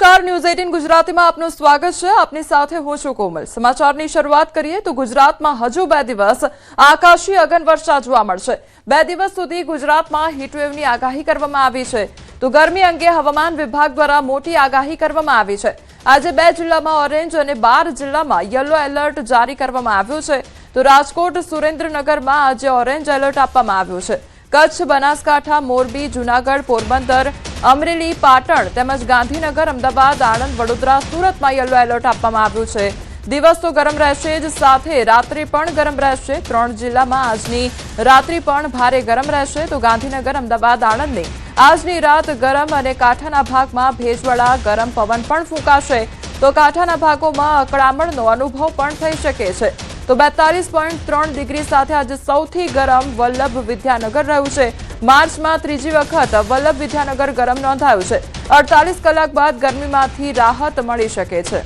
નમસ્કાર, ન્યૂઝ 18 ગુજરાતીમાં આપનું સ્વાગત છે। આપની સાથે હું છું કોમલ। સમાચારની શરૂઆત કરીએ તો ગુજરાતમાં હજુ 2 દિવસ આકાશી અગનવર્ષા જોવા મળશે। 2 દિવસ સુધી ગુજરાતમાં હીટવેવની આગાહી કરવામાં આવી છે। તો ગરમી અંગે હવામાન વિભાગ દ્વારા મોટી આગાહી કરવામાં આવી છે। આજે 2 જિલ્લામાં ઓરેન્જ અને 12 જિલ્લામાં યલો એલર્ટ જારી કરવામાં આવ્યું છે। તો રાજકોટ, સુરેન્દ્રનગરમાં આજે ઓરેન્જ એલર્ટ આપવામાં આવ્યું છે। કચ્છ, બનાસકાંઠા, મોરબી, જૂનાગઢ, પોરબંદર, અમરેલી, પાટણ તેમજ ગાંધીનગર, અમદાવાદ, આણંદ, વડોદરા, સુરતમાં યલો એલર્ટ આપવામાં આવ્યું છે। દિવસ તો ગરમ રહેશે જ, સાથે રાત્રિ પણ ગરમ રહેશે। 3 જિલ્લામાં આજની રાત્રિ પણ ભારે ગરમ રહેશે। તો ગાંધીનગર, અમદાવાદ, આણંદની આજની રાત ગરમ અને કાંઠાના ભાગમાં ભેજવાળા ગરમ પવન પણ ફૂંકાશે। તો કાંઠાના ભાગોમાં અકળામણનો અનુભવ પણ થઈ શકે છે। તો 42.3 ડિગ્રી સાથે આજે સૌથી ગરમ વલ્લભ વિદ્યાનગર રહ્યું છે। માર્ચમાં ત્રીજી વખત વલ્લભ વિદ્યાનગર ગરમ નોંધાયું છે। 48 કલાક બાદ ગરમીમાંથી રાહત મળી શકે છે।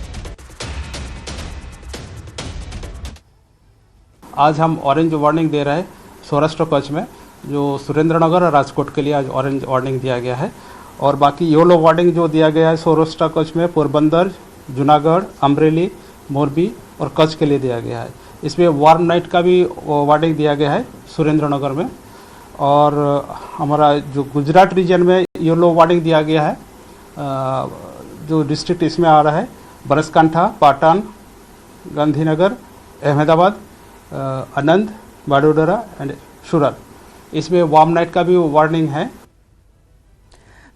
आज हम ऑरेंज वार्निंग दे रहे हैं सौराष्ट्र कच्छ में, जो सुरेंद्रनगर और राजकोट के लिए आज ऑरेंज वार्निंग दिया गया है। और बाकी येलो वार्निंग जो दिया गया है सौराष्ट्र कच्छ में पोरबंदर, जूनागढ़, अमरेली, मोरबी और कच्छ के लिए दिया गया है। इसमें वार्म नाइट का भी वार्निंग दिया गया है सुरेंद्रनगर में। और हमारा जो गुजरात रीजन में येलो वार्निंग दिया गया है, जो डिस्ट्रिक्ट इसमें आ रहा है बनासकांठा, पाटन, गांधीनगर, अहमदाबाद, आनंद, वडोदरा एंड सूरत, इसमें वार्म नाइट का भी वार्निंग है।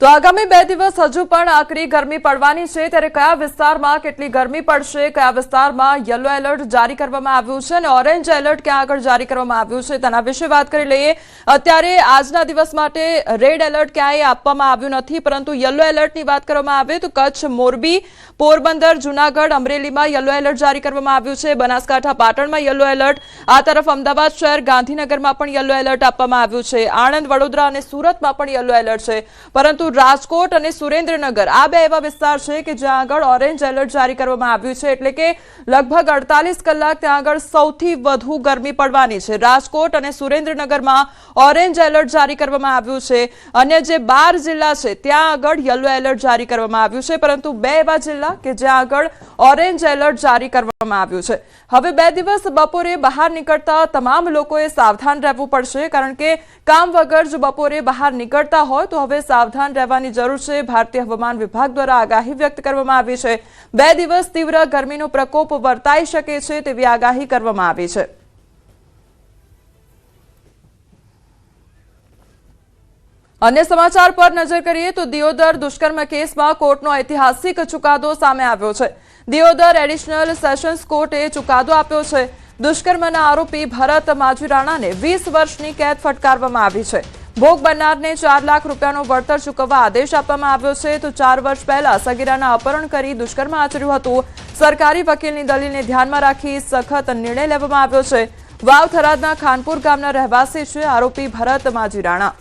तो आगामी 2 દિવસ હજુ પણ આકરી ગરમી પડવાની છે। ત્યારે કયા વિસ્તારમાં કેટલી ગરમી પડશે, કયા વિસ્તારમાં યલો એલર્ટ જારી કરવામાં આવ્યું છે અને ઓરેન્જ એલર્ટ ક્યાં આગળ જારી કરવામાં આવ્યું છે તેના વિશે વાત કરી લઈએ। અત્યારે આજના દિવસ માટે રેડ એલર્ટ ક્યાંય આપવામાં આવ્યું નથી, પરંતુ યલો એલર્ટની વાત કરવામાં આવે તો કચ્છ, મોરબી, પોરબંદર, જૂનાગઢ, અમરેલીમાં યલો એલર્ટ જારી કરવામાં આવ્યું છે। બનાસકાંઠા, પાટણમાં યલો એલર્ટ, આ તરફ અમદાવાદ શહેર, ગાંધીનગરમાં પણ યલો એલર્ટ આપવામાં આવ્યું છે। આણંદ, વડોદરા અને સુરતમાં પણ યલો એલર્ટ છે, પરંતુ રાજકોટ અને સુરેન્દ્રનગર આ 2 એવા વિસ્તાર છે કે જ્યાં આગળ ઓરેન્જ એલર્ટ જારી કરવામાં આવ્યું છે। એટલે કે લગભગ 48 કલાક ત્યાં આગળ સૌથી વધુ ગરમી પડવાની છે। રાજકોટ અને સુરેન્દ્રનગરમાં ઓરેન્જ એલર્ટ જારી કરવામાં આવ્યું છે। અન્ય જે 12 જિલ્લા છે ત્યાં આગળ યલો એલર્ટ જારી કરવામાં આવ્યું છે, પરંતુ 2 એવા જિલ્લા કે જ્યાં આગળ ઓરેન્જ એલર્ટ જારી કરવામાં આવ્યું છે। હવે 2 દિવસ બપોરે બહાર નીકળતા તમામ લોકોએ સાવધાન રહેવું પડશે, કારણ કે કામ વગર જો બપોરે બહાર નીકળતા હોય તો હવે સાવધાન રહેવાની જરૂર છે। ભારતીય હવામાન વિભાગ દ્વારા આગાહી વ્યક્ત કરવામાં આવી છે। 2 દિવસ તીવ્ર ગરમીનો પ્રકોપ વર્તાઈ શકે છે તેવી આગાહી કરવામાં આવી છે। અન્ય સમાચાર પર નજર કરીએ તો દિયોદર દુષ્કર્મ કેસમાં કોર્ટનો ઐતિહાસિક ચુકાદો સામે આવ્યો છે। દિયોદર એડિશનલ સેશન્સ કોર્ટે ચુકાદો આપ્યો છે। દુષ્કર્મના આરોપી ભરત માજીરાણાને 20 વર્ષની કેદ ફટકારવામાં આવી છે। ભોગ બનનારને 4 લાખ રૂપિયાનો વળતર ચૂકવવા આદેશ આપવામાં આવ્યો છે। તો 4 વર્ષ પહેલા સગીરાના અપહરણ કરી દુષ્કર્મ આચર્યું હતું। સરકારી વકીલની દલીલને ધ્યાનમાં રાખી સખત નિર્ણય લેવામાં આવ્યો છે। વાવ થરાદના ખાનપુર ગામના રહેવાસી છે આરોપી ભરત માજીરાણા।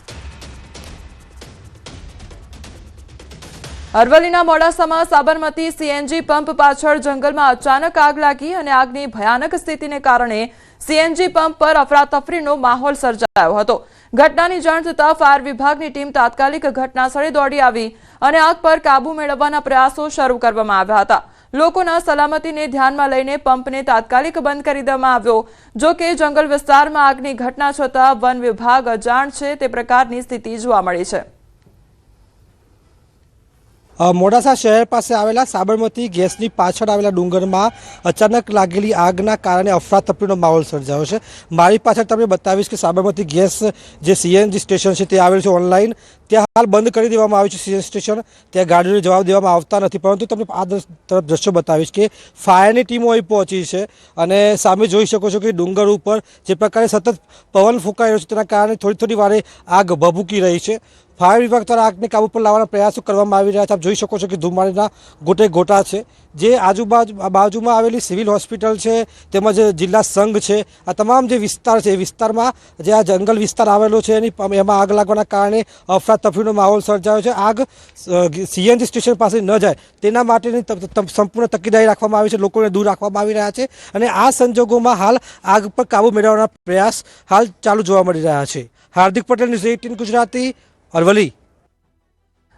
અરવલ્લીના મોડાસામાં સાબરમતી સીએનજી પંપ પાછળ જંગલમાં અચાનક આગ લાગી અને આગની ભયાનક સ્થિતિને કારણે સીએનજી પંપ પર અફરાતફરીનો માહોલ સર્જાયો હતો। ઘટનાની જાણ થતાં ફાયર વિભાગની ટીમ તાત્કાલિક ઘટનાસ્થળે દોડી આવી અને આગ પર કાબુ મેળવવાના પ્રયાસો શરૂ કરવામાં આવ્યા હતા। લોકોના સલામતીને ધ્યાનમાં લઈને પંપને તાત્કાલિક બંધ કરી દેવામાં આવ્યો। જો કે જંગલ વિસ્તારમાં આગની ઘટના છતાં વન વિભાગ અજાણ છે તે પ્રકારની સ્થિતિ જોવા મળી છે। મોડાસા શહેર પાસે આવેલા સાબરમતી ગેસની પાછળ આવેલા ડુંગરમાં અચાનક લાગેલી આગના કારણે અફરાતફરીનો માહોલ સર્જાયો છે। મારી પાછળ તમને બતાવીશ કે સાબરમતી ગેસ જે સીએનજી સ્ટેશન છે તે આવેલું છે ઓનલાઈન, ત્યાં હાલ બંધ કરી દેવામાં આવ્યું છે સીએનજી સ્ટેશન, ત્યાં ગાડીઓને જવાબ દેવામાં આવતા નથી। પરંતુ તમને આ તરફ દ્રશ્યો બતાવીશ કે ફાયરની ટીમો અહીં પહોંચી છે અને સામે જોઈ શકો છો કે ડુંગર ઉપર જે પ્રકારે સતત પવન ફૂંકાઈ રહ્યો છે તેના કારણે થોડી વારે આગ ભભૂકી રહી છે। ફાયર વિભાગ દ્વારા આગને કાબુ પર લાવવાના પ્રયાસો કરવામાં આવી રહ્યા છે। આપ જોઈ શકો છો કે ધુમાડાના ગોટે ગોટા છે। જે બાજુમાં આવેલી સિવિલ હોસ્પિટલ છે તેમજ જિલ્લા સંઘ છે, આ તમામ જે વિસ્તાર છે એ વિસ્તારમાં જે આ જંગલ વિસ્તાર આવેલો છે એમાં આગ લાગવાના કારણે અફરાતફરીનો માહોલ સર્જાયો છે। આગ સીએનજી સ્ટેશન પાસે ન જાય તેના માટેની સંપૂર્ણ તકેદારી રાખવામાં આવી છે, લોકોને દૂર રાખવામાં આવી રહ્યા છે અને આ સંજોગોમાં હાલ આગ પર કાબુ મેળવવાના પ્રયાસ હાલ ચાલુ જોવા મળી રહ્યા છે। હાર્દિક પટેલ, ન્યૂઝ 18 ગુજરાતી, અરવલ્લી।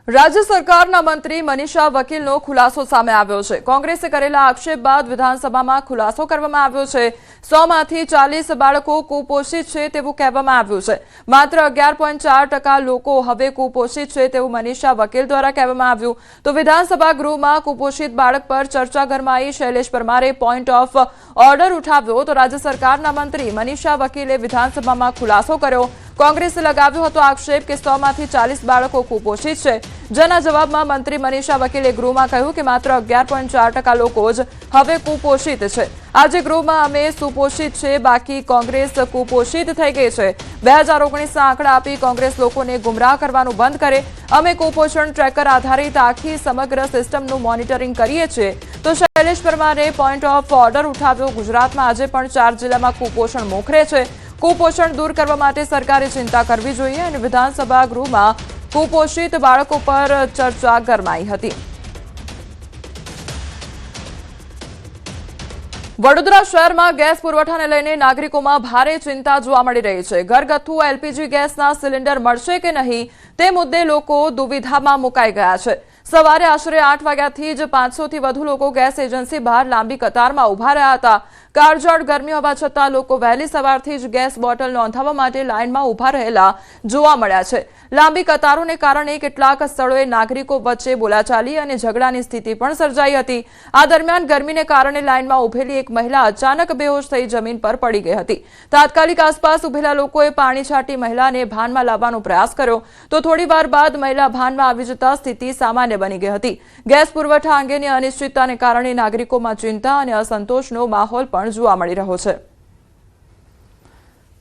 રાજ્ય સરકારના મંત્રી મનીષા વકીલનો ખુલાસો સામે આવ્યો છે। કોંગ્રેસે કરેલા આક્ષેપ બાદ વિધાનસભામાં ખુલાસો કરવામાં આવ્યો છે। 100 માંથી 40 બાળકો કુપોષિત છે તેવું કહેવામાં આવ્યું છે। માત્ર 11.4% લોકો હવે કુપોષિત છે તેવું મનીષા વકીલ દ્વારા કહેવામાં આવ્યું। તો વિધાનસભા ગૃહમાં કુપોષિત બાળક પર ચર્ચા ગરમાઈ। શૈલેષ પરમારે પોઈન્ટ ઓફ ઓર્ડર ઉઠાવ્યો તો રાજ્ય સરકારના મંત્રી મનીષા વકીલે વિધાનસભામાં ખુલાસો કર્યો। કોંગ્રેસે લગાવ્યો હતો આક્ષેપ કે 100 માંથી 40 બાળકો કુપોષિત છે, જેના જવાબમાં મંત્રી મનીષા વકીલે ગૃહમાં કહ્યું કે માત્ર 11.4% લોકો જ હવે કુપોષિત છે। આજે ગૃહમાં અમે સુપોષિત છે, બાકી કોંગ્રેસ કુપોષિત થઈ ગઈ છે। 2019ના આંકડા આપી કોંગ્રેસ લોકોને ગુમરાહ કરવાનું બંધ કરે। અમે કુપોષણ ટ્રેકર આધારિત આખી સમગ્ર સિસ્ટમનું મોનિટરિંગ કરીએ છીએ। તો શૈલેષ પરમારે પોઈન્ટ ઓફ ઓર્ડર ઉઠાવ્યો। ગુજરાતમાં આજે પણ 4 જિલ્લામાં કુપોષણ મોખરે છે। કુપોષણ દૂર કરવા માટે સરકારે ચિંતા કરવી જોઈએ અને વિધાનસભા ગૃહમાં કુપોષિત બાળકો પર ચર્ચા ગરમાઈ હતી। વડોદરા શહેરમાં ગેસ પુરવઠાને લઈને નાગરિકોમાં ભારે ચિંતા જોવા મળી રહી છે। ઘરગથ્થુ એલપીજી ગેસના સિલિન્ડર મળશે કે નહીં તે મુદ્દે લોકો દુવિધામાં મુકાઈ ગયા છે। સવારે આશરે 8 વાગ્યાથી જ 500 થી વધુ લોકો ગેસ એજન્સી બહાર લાંબી કતારમાં ઉભા રહ્યા હતા। કાળઝાળ ગરમી હોવા છતાં લોકો વહેલી સવારથી જ ગેસ બોટલ નોંધાવવા માટે લાઇનમાં ઉભા રહેલા જોવા મળ્યા છે। લાંબી કતારોને કારણે કેટલાક સ્થળોએ નાગરિકો વચ્ચે બોલાચાલી અને ઝઘડાની સ્થિતિ પણ સર્જાઈ હતી। આ દરમિયાન ગરમીને કારણે લાઇનમાં ઉભેલી એક મહિલા અચાનક બેહોશ થઈ જમીન પર પડી ગઈ હતી। તાત્કાલિક આસપાસ ઉભેલા લોકોએ પાણી છાંટી મહિલાને ભાનમાં લાવવાનો પ્રયાસ કર્યો તો થોડીવાર બાદ મહિલા ભાનમાં આવી જતા સ્થિતિ સામાન્ય બની ગઈ હતી। ગેસ પુરવઠા અંગેની અનિશ્ચિતતાને કારણે નાગરિકોમાં ચિંતા અને અસંતોષનો માહોલ પણ જોવા મળી રહ્યો છે।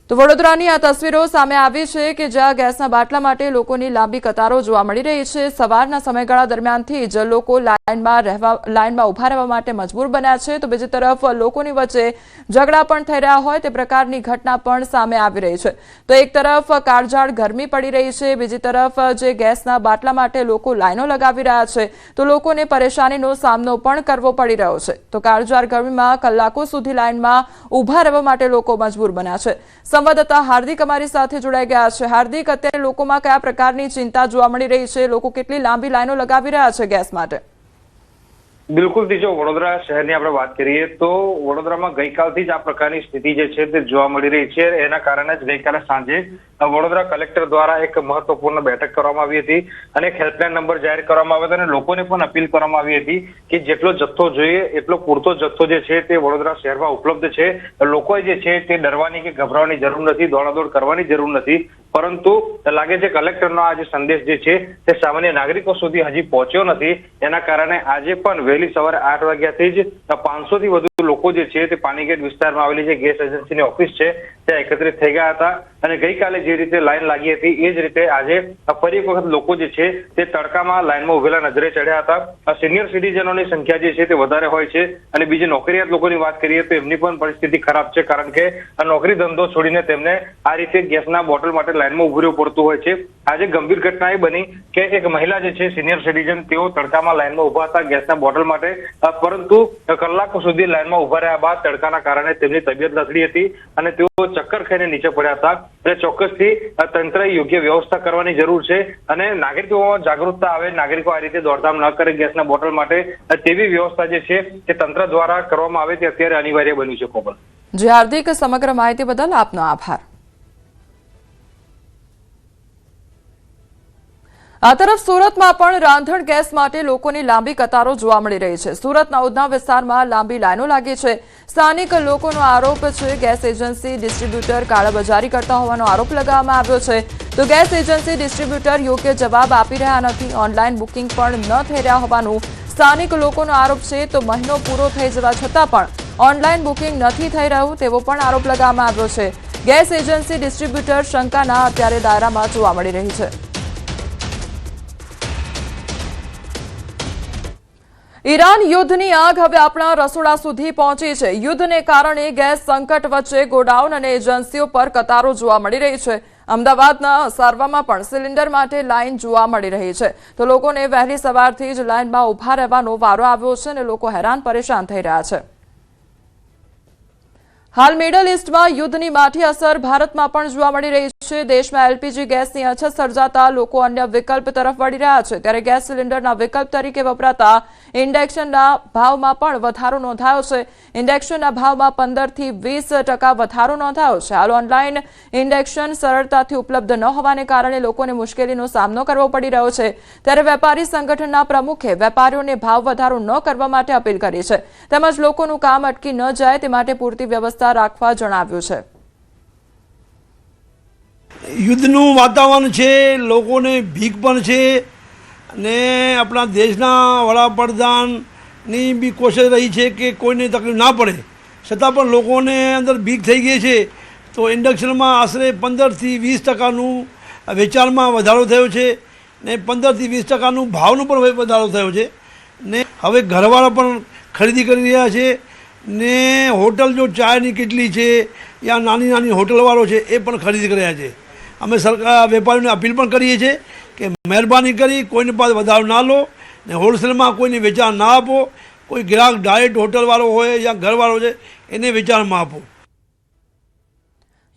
તો વડોદરાની આ તસવીરો સામે આવી છે કે જ્યાં ગેસના બાટલા માટે લોકોની લાંબી કતારો જોવા મળી રહી છે। સવારના સમયગાળા દરમિયાનથી જ લોકો લાઇનમાં ઉભા રહેવા માટે મજબૂર બન્યા છે। તો બીજી તરફ લોકોની વચ્ચે ઝઘડા પણ થઈ રહ્યા હોય તે પ્રકારની ઘટના પણ સામે આવી રહી છે। તો એક તરફ કાળઝાળ ગરમી પડી રહી છે, બીજી તરફ જે ગેસના બાટલા માટે લોકો લાઈનો લગાવી રહ્યા છે તો લોકોને પરેશાનીનો સામનો પણ કરવો પડી રહ્યો છે। તો કાળઝાળ ગરમીમાં કલાકો સુધી લાઇનમાં ઉભા રહેવા માટે લોકો મજબૂર બન્યા છે। સંવાદદાતા હાર્દિક અમારી સાથે જોડાઈ ગયા છે। હાર્દિક, અત્યારે લોકોમાં કયા પ્રકારની ચિંતા જોવા મળી રહી છે? લોકો કેટલી લાંબી લાઈનો લગાવી રહ્યા છે ગેસ માટે? બિલકુલ જો વડોદરા શહેરની આપણે વાત કરીએ તો વડોદરામાં ગઈકાલથી જ આ પ્રકારની સ્થિતિ જે છે તે જોવા મળી રહી છે। એના કારણે જ ગઈકાલે સાંજે વડોદરા કલેક્ટર દ્વારા એક મહત્વપૂર્ણ બેઠક કરવામાં આવી હતી અને એક હેલ્પલાઇન નંબર જાહેર કરવામાં આવ્યો હતો અને લોકોને પણ અપીલ કરવામાં આવી હતી કે જેટલો જથ્થો જોઈએ એટલો પૂરતો જથ્થો જે છે તે વડોદરા શહેરમાં ઉપલબ્ધ છે। લોકોએ જે છે તે ડરવાની કે ગભરાવાની જરૂર નથી, દોડાદોડ કરવાની જરૂર નથી, પરંતુ લાગે છે કલેક્ટરનો આ જે સંદેશ જે છે તે સામાન્ય નાગરિકો સુધી હજી પહોંચ્યો નથી। એના કારણે આજે પણ વહેલી સવારે 8 વાગ્યાથી જ 500 થી વધુ લોકો જે છે તે પાણીગેટ વિસ્તારમાં આવેલી જે ગેસ એજન્સીની ઓફિસ છે ત્યાં એકત્રિત થઈ ગયા હતા અને ગઈકાલે જે રીતે લાઈન લાગી હતી એ જ રીતે આજે ફરી એક વખત લોકો જે છે તે તડકામાં લાઈનમાં ઉભેલા નજરે ચડ્યા હતા। સિનિયર સિટીઝનોની સંખ્યા જે છે તે વધારે હોય છે અને બીજી નોકરિયાત લોકોની વાત કરીએ તો એમની પણ પરિસ્થિતિ ખરાબ છે, કારણ કે નોકરી ધંધો છોડીને તેમને આ રીતે ગેસના બોટલ માટે લાઈનમાં ઉભું રહેવું પડતું હોય છે। આજે ગંભીર ઘટના એ બની કે એક મહિલા જે છે સિનિયર સિટીઝન તેઓ તડકામાં લાઈનમાં ઉભા હતા ગેસના બોટલ માટે, પરંતુ કલાકો સુધી લાઈનમાં ઉભા રહ્યા બાદ તડકાના કારણે તેમની તબિયત લથડી હતી અને તેઓ ચક્કર ખાઈને નીચે પડ્યા હતા। એટલે ચોક્કસથી તંત્રએ યોગ્ય વ્યવસ્થા કરવાની જરૂર છે અને નાગરિકોમાં જાગૃતતા આવે, નાગરિકો આ રીતે દોડધામ ન કરે ગેસના બોટલ માટે, તેવી વ્યવસ્થા જે છે તે તંત્ર દ્વારા કરવામાં આવે તે અત્યારે અનિવાર્ય બન્યું છે। કોમલ જી હાર્દિક, સમગ્ર માહિતી બદલ આપનો આભાર। આ તરફ સુરતમાં પણ રાંધણ ગેસ માટે લોકોની લાંબી કતારો જોવા મળી રહી છે। સુરતના ઉધના વિસ્તારમાં લાંબી લાઈનો લાગી છે। સ્થાનિક લોકોનો આરોપ છે ગેસ એજન્સી ડિસ્ટ્રીબ્યુટર કાળાબજારી કરતા હોવાનો આરોપ લગાવવામાં આવ્યો છે। તો ગેસ એજન્સી ડિસ્ટ્રીબ્યુટર યોગ્ય જવાબ આપી રહ્યા નથી, ઓનલાઈન બુકિંગ પણ ન થઈ રહ્યા હોવાનું સ્થાનિક લોકોનો આરોપ છે। તો મહિનો પૂરો થઈ જવા છતાં પણ ઓનલાઈન બુકિંગ નથી થઈ રહ્યું તેવો પણ આરોપ લગાવવામાં આવ્યો છે। ગેસ એજન્સી ડિસ્ટ્રીબ્યુટર શંકાના અત્યારે દાયરામાં જોવા મળી રહી છે। ઈરાન યુદ્ધની આગ હવે આપણા રસોડા સુધી પહોંચી છે। યુદ્ધને કારણે ગેસ સંકટ વચ્ચે ગોડાઉન અને એજન્સીઓ પર કતારો જોવા મળી રહી છે। અમદાવાદના સારવામાં પણ સિલિન્ડર માટે લાઈન જોવા મળી રહી છે। તો લોકોને વહેલી સવારથી જ લાઈનમાં ઉભા રહેવાનો વારો આવ્યો છે અને લોકો હેરાન પરેશાન થઈ રહ્યા છે। હાલ મિડલ ઈસ્ટમાં યુદ્ધની માઠી અસર ભારતમાં પણ જોવા મળી રહી છે। દેશમાં એલપીજી ગેસની અછત સર્જાતા લોકો અન્ય વિકલ્પ તરફ વળી રહ્યા છે, ત્યારે ગેસ સિલિન્ડરના વિકલ્પ તરીકે વપરાતા ઇન્ડક્શનના ભાવમાં પણ વધારો નોંધાયો છે। ઇન્ડક્શનના ભાવમાં 15 થી 20% વધારો નોંધાયો છે। હાલ ઓનલાઈન ઇન્ડક્શન સરળતાથી ઉપલબ્ધ ન હોવાને કારણે લોકોને મુશ્કેલીનો સામનો કરવો પડી રહ્યો છે, ત્યારે વેપારી સંગઠનના પ્રમુખે વેપારીઓને ભાવ વધારો ન કરવા માટે અપીલ કરી છે, તેમજ લોકોનું કામ અટકી ન જાય તે માટે પૂરતી વ્યવસ્થા રાખવા જણાવ્યું છે। યુદ્ધનું વાતાવરણ છે, લોકોને ભીખ પણ છે ને આપણા દેશના વડાપ્રધાનની બી કોશિશ રહી છે કે કોઈને તકલીફ ના પડે, છતાં પણ લોકોને અંદર ભીખ થઈ ગઈ છે। તો ઇન્ડક્શનમાં આશરે 15 થી 20%નું વેચાણમાં વધારો થયો છે ને 15 થી 20%નું ભાવનો પણ વધારો થયો છે ને હવે ઘરવાળા પણ ખરીદી કરી રહ્યા છે ને હોટલ જો ચાયની કેટલી છે યા નાની નાની હોટલવાળો છે એ પણ ખરીદી કરી રહ્યા છે। અમે સરકાર વેપારીઓને અપીલ પણ કરીએ છીએ કે મહેરબાની કરી કોઈને પાસે વધારો ના લો ને હોલસેલમાં કોઈને વેચાણ ના આપો। કોઈ ગ્રાહક ડાયરેક્ટ હોટલવાળો હોય યા ઘરવાળો છે એને વેચાણમાં આપો।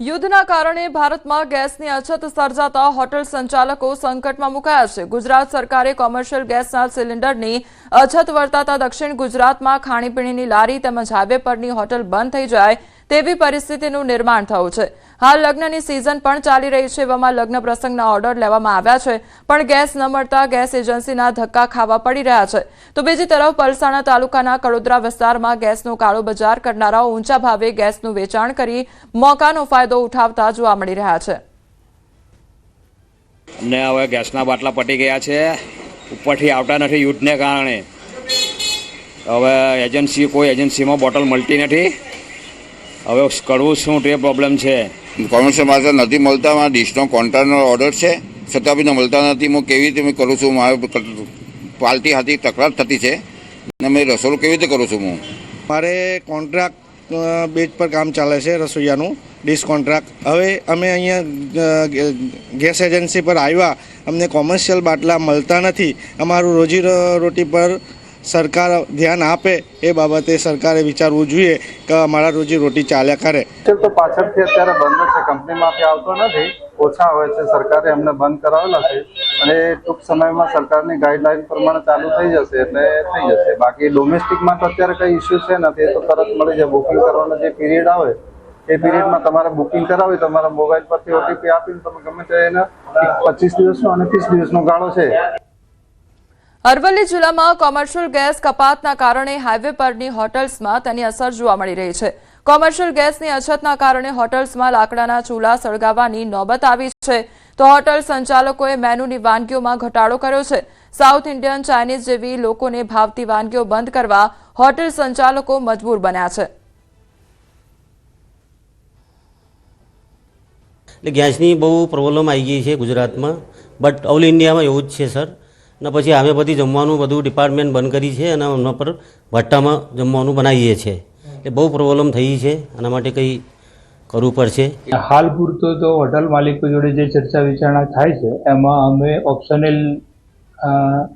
યુદ્ધના કારણે ભારતમાં ગેસની અછત સર્જાતા હોટલ સંચાલકો સંકટમાં મુકાયા છે। ગુજરાત સરકારે કોમર્શિયલ ગેસના સિલિન્ડરની અછત વર્તાતા દક્ષિણ ગુજરાતમાં ખાણીપીણીની લારી તેમજ હાઈવે પરની હોટલ બંધ થઈ જાય તેવી પરિસ્થિતિનું નિર્માણ થયું છે। હાલ લગ્નની સિઝન પણ ચાલી રહી છે, એવામાં લગ્ન પ્રસંગના ઓર્ડર લેવામાં આવ્યા છે, પણ ગેસ ન મળતા ગેસ એજન્સીના ધક્કા ખાવા પડી રહ્યા છે। તો બીજી તરફ પલસાણા તાલુકાના કડોદરા વિસ્તારમાં ગેસનો કાળો બજાર કરનારાઓ ઊંચા ભાવે ગેસનું વેચાણ કરી મોકાનો ફાયદો ઉઠાવતા જોવા મળી રહ્યા છે। અમને હવે ગેસના બાટલા પટી ગયા છે, ઉપરથી આવતા નથી યુદ્ધને કારણે। હવે કોઈ એજન્સીમાં બોટલ મળતી નથી, હવે કરવું શું તે પ્રોબ્લેમ છે। કોમર્શિયલ માર્કેટ નથી મળતા, ડિશનો કોન્ટ્રાક્ટનો ઓર્ડર છે છતાં બી મળતા નથી। હું કેવી રીતે કરું છું, મારે પાર્ટી હાથી તકરાર થતી છે ને મેં રસોડું કેવી રીતે કરું છું। હું મારે કોન્ટ્રાક્ટ બેઝ પર કામ ચાલે છે, રસોઈયાનું ડીશ કોન્ટ્રાક્ટ। હવે અમે અહીંયા ગેસ એજન્સી પર આવ્યા, અમને કોમર્શિયલ બાટલા મળતા નથી। અમારું રોજી રોટી પર સરકાર ધ્યાન આપે એ બાબતે સરકારે વિચારવું જોઈએ કે અમારા રોજી રોટી ચાલ્યા કરે। તો પાછળથી અત્યારે બંધ છે, કંપનીમાંથી આવતો નથી, ઓછા હોય છે, સરકારે અમને બંધ કરાવેલા છે અને ટૂંક સમયમાં સરકારની ગાઈડલાઈન પ્રમાણે ચાલુ થઈ જશે એટલે થઈ જશે। બાકી ડોમેસ્ટિકમાં તો અત્યારે કંઈ ઇસ્યુ છે નથી, એ તો તરત મળી જાય। બુકિંગ કરવાનો જે પીરિયડ આવે એ પીરિયડમાં તમારે બુકિંગ કરાવી, તમારા મોબાઈલ પરથી ઓટીપી આપીને તમે ગમે તે એના 25 દિવસનો અને 30 દિવસનો ગાળો છે। અરવલ્લી જિલ્લામાં કોમર્શિયલ ગેસ કપાતના કારણે હાઈવે પરની હોટલ્સમાં તેની અસર જોવા મળી રહી છે। કોમર્શિયલ ગેસની અછતના કારણે હોટલ્સમાં લાકડાના ચૂલા સળગાવવાની નોબત આવી છે, તો હોટલ સંચાલકોએ મેનુની વાનગીઓમાં ઘટાડો કર્યો છે। સાઉથ ઇન્ડિયન, ચાઇનીઝ જેવી લોકોને ભાવતી વાનગીઓ બંધ કરવા હોટલ સંચાલકો મજબૂર બન્યા છે। એટલે ગેસની બહુ પ્રોબ્લેમ આવી ગઈ છે ગુજરાતમાં, બટ ઓલ ઇન્ડિયામાં એવું જ છે સર। અને પછી અમે બધી જમવાનું બધું ડિપાર્ટમેન્ટ બંધ કરી છે અને એમના પર ભઠ્ઠામાં જમવાનું બનાવીએ છીએ, એટલે બહુ પ્રોબ્લેમ થઈ છે, આના માટે કંઈ કરવું પડશે। હાલ પૂરતો તો હોટલ માલિકો જોડે જે ચર્ચા વિચારણા થાય છે એમાં અમે ઓપ્શનલ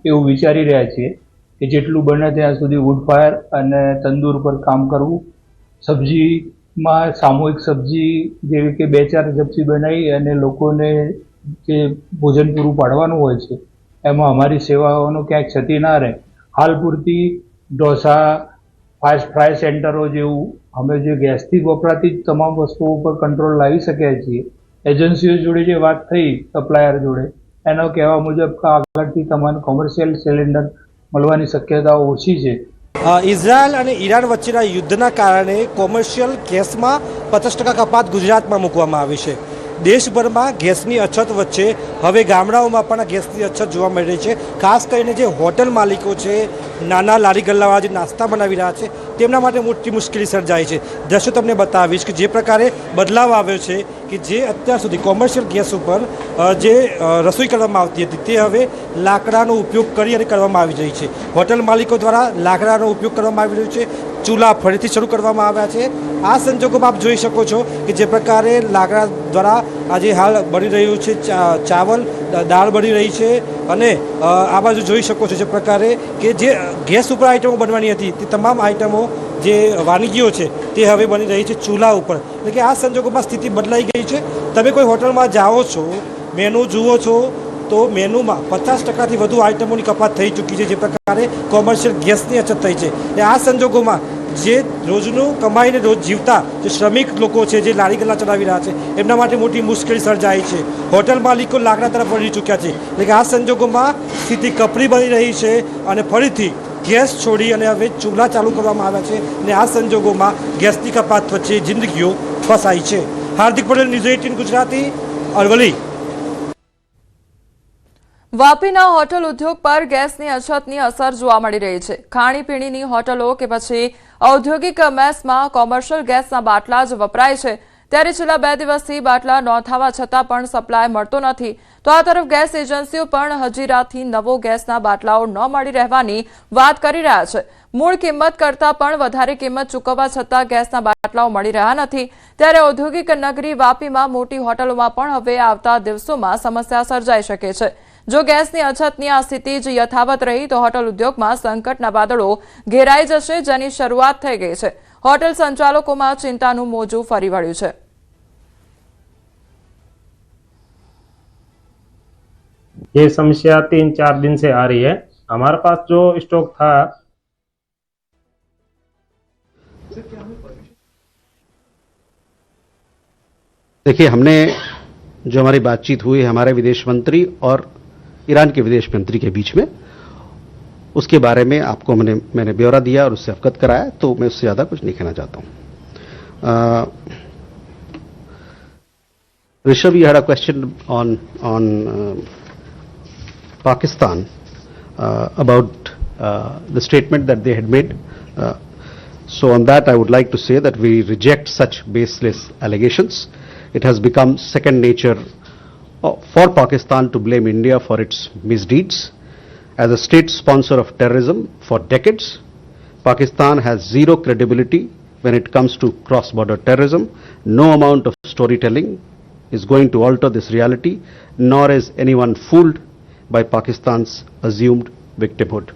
એવું વિચારી રહ્યા છીએ કે જેટલું બને ત્યાં સુધી વુડ ફાયર અને તંદૂર પર કામ કરવું। સબ્જીમાં સામૂહિક સબ્જી જેવી કે 2-4 સબ્જી બનાવી અને લોકોને જે ભોજન પૂરું પાડવાનું હોય છે એમાં અમારી સેવાઓનો ક્યાંય ક્ષતિ ના રહે। હાલ પૂરતી ઢોસા, ફ્રાય સેન્ટરો જેવું અમે જે ગેસથી વપરાતી જ તમામ વસ્તુઓ પર કંટ્રોલ લાવી શક્યા છીએ। એજન્સીઓ જોડે જે વાત થઈ સપ્લાયર જોડે એનો કહેવા મુજબ આગળથી તમારે કોમર્શિયલ સિલિન્ડર મળવાની શક્યતાઓ ઓછી છે। ઇઝરાયલ અને ઈરાન વચ્ચેના યુદ્ધના કારણે કોમર્શિયલ ગેસમાં 50% કપાત ગુજરાતમાં મૂકવામાં આવી છે। દેશભરમાં ગેસની અછત વચ્ચે હવે ગામડાઓમાં પણ ગેસની અછત જોવા મળી રહી છે। ખાસ કરીને જે હોટલ માલિકો છે, નાના લારી ગલ્લાવાળા જે નાસ્તા બનાવી રહ્યા છે તેમના માટે મોટી મુશ્કેલી સર્જાય છે। દ્રશ્યો તમને બતાવીશ કે જે પ્રકારે બદલાવ આવ્યો છે કે જે અત્યાર સુધી કોમર્શિયલ ગેસ ઉપર જે રસોઈ કરવામાં આવતી હતી તે હવે લાકડાનો ઉપયોગ કરી અને કરવામાં આવી રહી છે। હોટલ માલિકો દ્વારા લાકડાનો ઉપયોગ કરવામાં આવી રહ્યો છે, ચૂલા ફરીથી શરૂ કરવામાં આવ્યા છે આ સંજોગોમાં આપ જોઈ શકો છો કે જે પ્રકારે લાકડા દ્વારા આજે હાલ બની રહ્યું છે ચાવલ દાળ બની રહી છે અને આ બાજુ જોઈ શકો છો જે પ્રકારે કે જે ગેસ ઉપર આઈટમો બનવાની હતી તે તમામ આઈટમો જે વાનગીઓ છે તે હવે બની રહી છે ચૂલા ઉપર. એટલે કે આ સંજોગોમાં સ્થિતિ બદલાઈ ગઈ છે. તમે કોઈ હોટલમાં જાઓ છો, મેનુ જુઓ છો તો મેનુમાં 50%થી વધુ આઈટમોની કપાત થઈ ચૂકી છે, જે પ્રકારે કોમર્શિયલ ગેસની અછત થઈ છે. અને આ સંજોગોમાં જે રોજનું કમાઈને રોજ જીવતા જે શ્રમિક લોકો છે, જે લારી ગલ્લા ચલાવી રહ્યા છે, એમના માટે મોટી મુશ્કેલી સર્જાઈ છે. હોટલ માલિકો લાકડા તરફ વળી ચૂક્યા છે. એટલે કે આ સંજોગોમાં સ્થિતિ કપરી બની રહી છે અને ફરીથી ગેસ છોડી અને હવે ચૂલા ચાલુ કરવામાં આવ્યા છે અને આ સંજોગોમાં ગેસની કપાત વચ્ચે જિંદગીઓ ફસાઈ છે. હાર્દિક પટેલ, ન્યૂઝ 18 ગુજરાતી, અરવલ્લી. વાપીના હોટલ ઉદ્યોગ પર ગેસની અછતની અસર જોવા મળી રહી છે. ખાણીપીણીની હોટલો કે પછી ઔદ્યોગિક મેસમાં કોમર્શિયલ ગેસના બાટલા જ વપરાય છે, ત્યારે છેલ્લા 2 દિવસથી બાટલા નોંધાવા છતાં પણ સપ્લાય મળતો નથી. તો આ તરફ ગેસ એજન્સીઓ પણ હજીરાથી નવો ગેસના બાટલાઓ ન મળી રહેવાની વાત કરી રહ્યા છે. મૂળ કિંમત કરતાં પણ વધારે કિંમત ચૂકવવા છતાં ગેસના બાટલાઓ મળી રહ્યા નથી. ત્યારે ઔદ્યોગિક નગરી વાપીમાં મોટી હોટલોમાં પણ હવે આવતા દિવસોમાં સમસ્યા સર્જાઈ શકે છે. જો ગેસની અછતની આ સ્થિતિ જ યથાવત રહી તો હોટલ ઉદ્યોગમાં સંકટના વાદળો ઘેરાઈ જશે, જેની શરૂઆત થઈ ગઈ છે. હોટલ સંચાલકોમાં ચિंताનું મોજું ફરી વળ્યું છે. ये समस्या 3-4 दिन से आ रही है. हमारे पास जो स्टॉक था, देखिए हमने जो हमारी बातचीत हुई हमारे विदेश मंत्री और ईरान के विदेश मंत्री के बीच में, उसके बारे में आपको मैंने ब्यौरा दिया और उससे अवगत कराया, तो मैं उससे ज़्यादा कुछ नहीं कहना चाहता हूँ. Rishabh, you had a question on Pakistan about the statement that they had made. So on that I would like to say that we reject such baseless allegations. It has become second nature for Pakistan to blame India for its misdeeds. As a state sponsor of terrorism for decades, Pakistan has zero credibility when it comes to cross-border terrorism. No amount of storytelling is going to alter this reality, nor is anyone fooled by Pakistan's assumed victimhood.